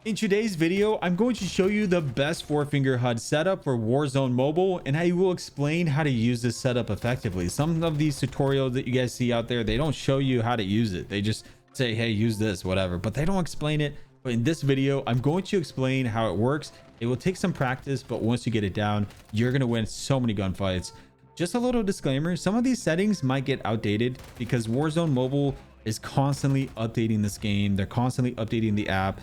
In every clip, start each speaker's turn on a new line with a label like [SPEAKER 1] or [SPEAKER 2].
[SPEAKER 1] In today's video, I'm going to show you the best four-finger HUD setup for Warzone Mobile, and I will explain how to use this setup effectively. Some of these tutorials that you guys see out there, they don't show you how to use it. They just say, hey, use this, whatever, but they don't explain it. But in this video, I'm going to explain how it works. It will take some practice, but once you get it down, you're going to win so many gunfights. Just a little disclaimer, some of these settings might get outdated because Warzone Mobile is constantly updating this game. They're constantly updating the app.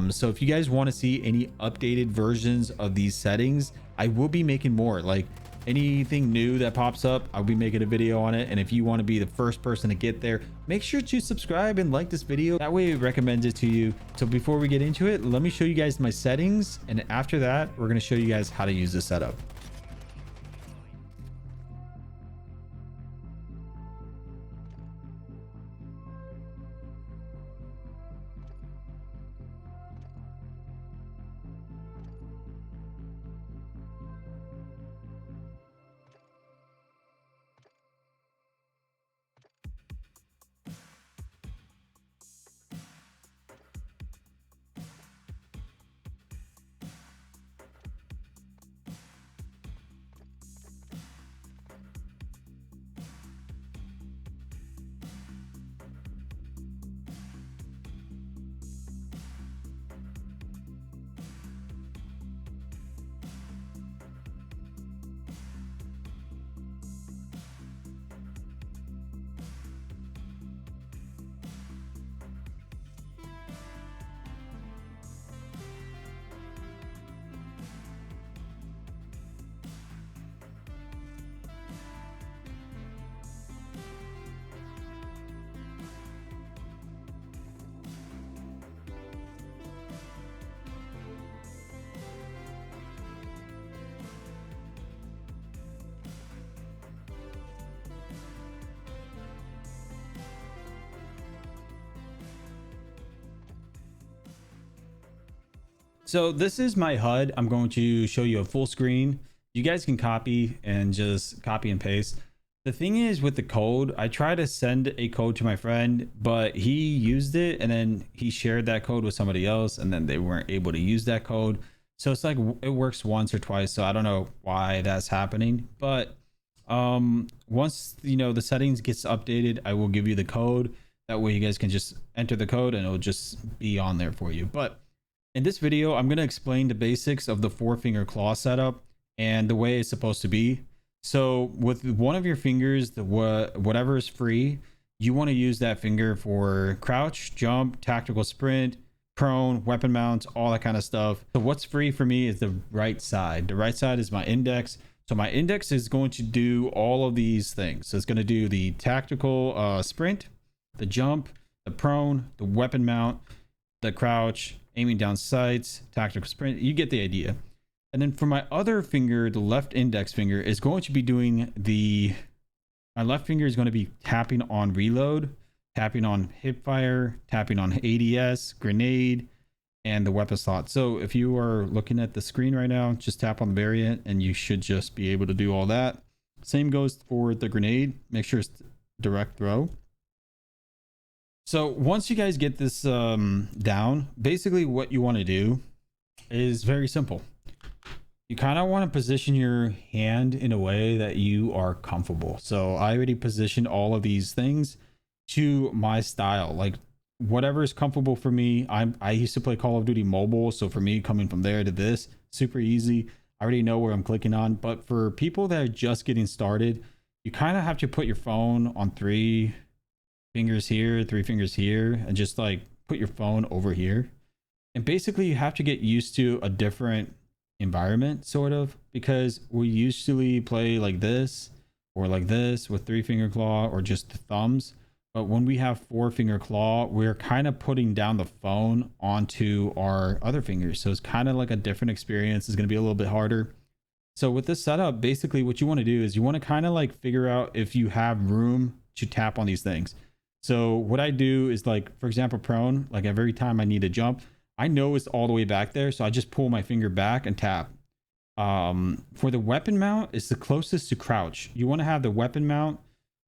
[SPEAKER 1] So if you guys want to see any updated versions of these settings, I will be making more. Like anything new that pops up, I'll be making a video on it. And if you want to be the first person to get there, make sure to subscribe and like this video. That way it recommends it to you. So before we get into it, let me show you guys my settings. And after that, we're going to show you guys how to use this setup. So this is my HUD. I'm going to show you a full screen. You guys can copy and just copy and paste. The thing is with the code, I tried to send a code to my friend, but he used it and then he shared that code with somebody else and then they weren't able to use that code. So it's like it works once or twice. So I don't know why that's happening, but once the settings gets updated, I will give you the code. That way you guys can just enter the code and it'll just be on there for you. But in this video, I'm going to explain the basics of the four-finger claw setup and the way it's supposed to be. So with one of your fingers, whatever is free, you want to use that finger for crouch, jump, tactical sprint, prone, weapon mounts, all that kind of stuff. So what's free for me is the right side. The right side is my index. So my index is going to do all of these things. So it's going to do the tactical sprint, the jump, the prone, the weapon mount, the crouch, aiming down sights, tactical sprint. You get the idea. And then for my other finger, the left index finger is going to be doing my left finger is going to be tapping on reload, tapping on hipfire, tapping on ADS, grenade, and the weapon slot. So if you are looking at the screen right now, just tap on the variant and you should just be able to do all that. Same goes for the grenade. Make sure it's direct throw. So once you guys get this down, basically what you want to do is very simple. You kind of want to position your hand in a way that you are comfortable. So I already positioned all of these things to my style, like whatever is comfortable for me. I used to play Call of Duty Mobile. So for me, coming from there to this, super easy. I already know where I'm clicking on. But for people that are just getting started, you kind of have to put your phone on three fingers here, three fingers here, and just like put your phone over here. And basically you have to get used to a different environment, sort of, because we usually play like this or like this with three-finger claw or just the thumbs. But when we have four-finger claw, we're kind of putting down the phone onto our other fingers. So it's kind of like a different experience. It's going to be a little bit harder. So with this setup, basically what you want to do is you want to kind of like figure out if you have room to tap on these things. So what I do is, like, for example, prone, like every time I need to jump, I know it's all the way back there. So I just pull my finger back and tap. For the weapon mount, it's the closest to crouch. You want to have the weapon mount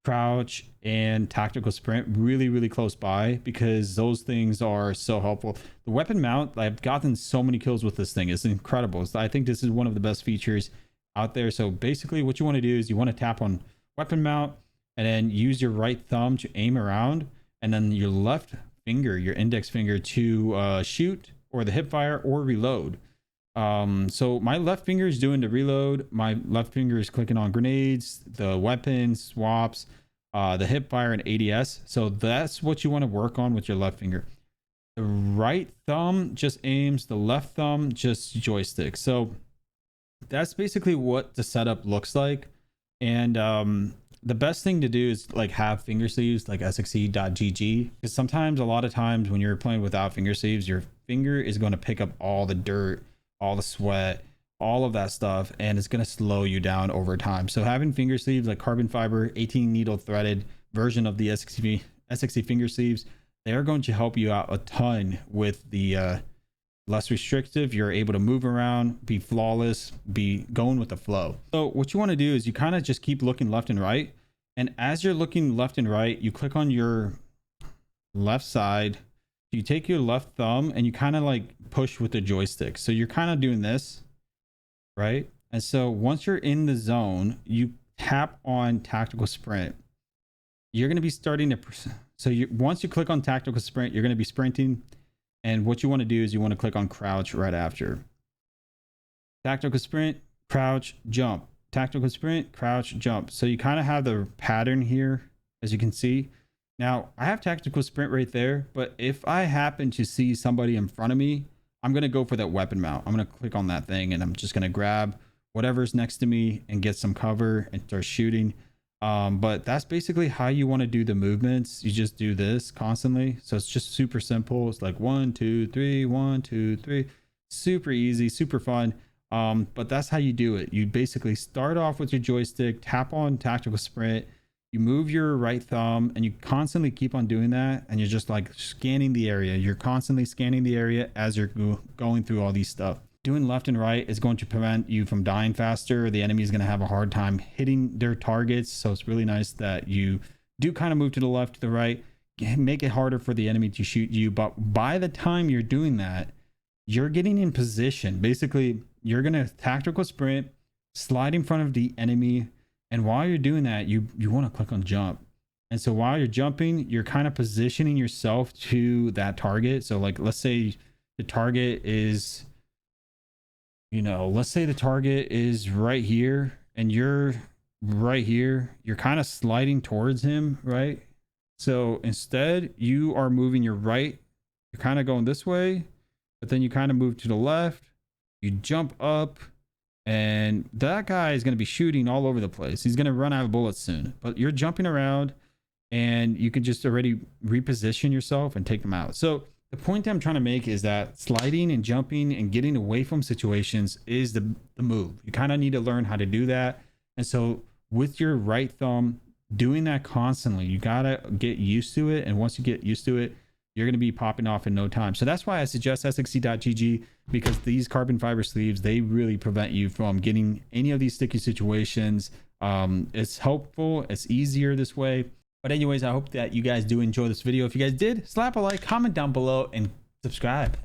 [SPEAKER 1] crouch, and tactical sprint really close by, because those things are so helpful. The weapon mount, I've gotten so many kills with this thing. It's incredible. I think this is one of the best features out there. So basically what you want to do is you want to tap on weapon mount and then use your right thumb to aim around, and then your left finger, your index finger, to shoot or the hip fire or reload. So my left finger is doing the reload, my left finger is clicking on grenades, the weapons, swaps, the hip fire, and ADS. So that's what you want to work on with your left finger. The right thumb just aims, the left thumb just joystick. So that's basically what the setup looks like. And the best thing to do is like have finger sleeves like sxe.gg, because sometimes, a lot of times when you're playing without finger sleeves, your finger is going to pick up all the dirt, all the sweat, all of that stuff, and it's going to slow you down over time. So having finger sleeves like carbon fiber 18 needle threaded version of the SXE finger sleeves, they're going to help you out a ton with the less restrictive. You're able to move around, be flawless, be going with the flow. So what you want to do is you kind of just keep looking left and right, and as you're looking left and right, you click on your left side. You take your left thumb and you kind of like push with the joystick. So you're kind of doing this, right? And so once you're in the zone, you tap on tactical sprint. You're going to be starting to, so once you click on tactical sprint, you're going to be sprinting. And what you want to do is you want to click on crouch right after. Tactical sprint, crouch, jump. Tactical sprint, crouch, jump. So you kind of have the pattern here, as you can see. Now, I have tactical sprint right there, but if I happen to see somebody in front of me, I'm going to go for that weapon mount. I'm going to click on that thing and I'm just going to grab whatever's next to me and get some cover and start shooting. But that's basically how you want to do the movements. You just do this constantly. So it's just super simple. It's like 1, 2, 3, 1, 2, 3. Super easy, super fun. But that's how you do it. You basically start off with your joystick, tap on tactical sprint. You move your right thumb and you constantly keep on doing that. And you're just like scanning the area. You're constantly scanning the area as you're going through all these stuff. Doing left and right is going to prevent you from dying faster. The enemy is going to have a hard time hitting their targets. So it's really nice that you do kind of move to the left, to the right, make it harder for the enemy to shoot you. But by the time you're doing that, you're getting in position. Basically, you're going to tactical sprint, slide in front of the enemy. And while you're doing that, you want to click on jump. And so while you're jumping, you're kind of positioning yourself to that target. So like, let's say the target is, let's say the target is right here and you're right here. You're kind of sliding towards him, right? So instead, you are moving your right. You're kind of going this way, but then you kind of move to the left. You jump up. And that guy is going to be shooting all over the place. He's going to run out of bullets soon. But you're jumping around and you can just already reposition yourself and take them out. So the point that I'm trying to make is that sliding and jumping and getting away from situations is the move. You kind of need to learn how to do that. And so with your right thumb, doing that constantly, you got to get used to it. And once you get used to it, you're going to be popping off in no time. So that's why I suggest sxe.gg, because these carbon fiber sleeves, they really prevent you from getting any of these sticky situations. It's helpful. It's easier this way. But anyways, I hope that you guys do enjoy this video. If you guys did, slap a like, comment down below, and subscribe.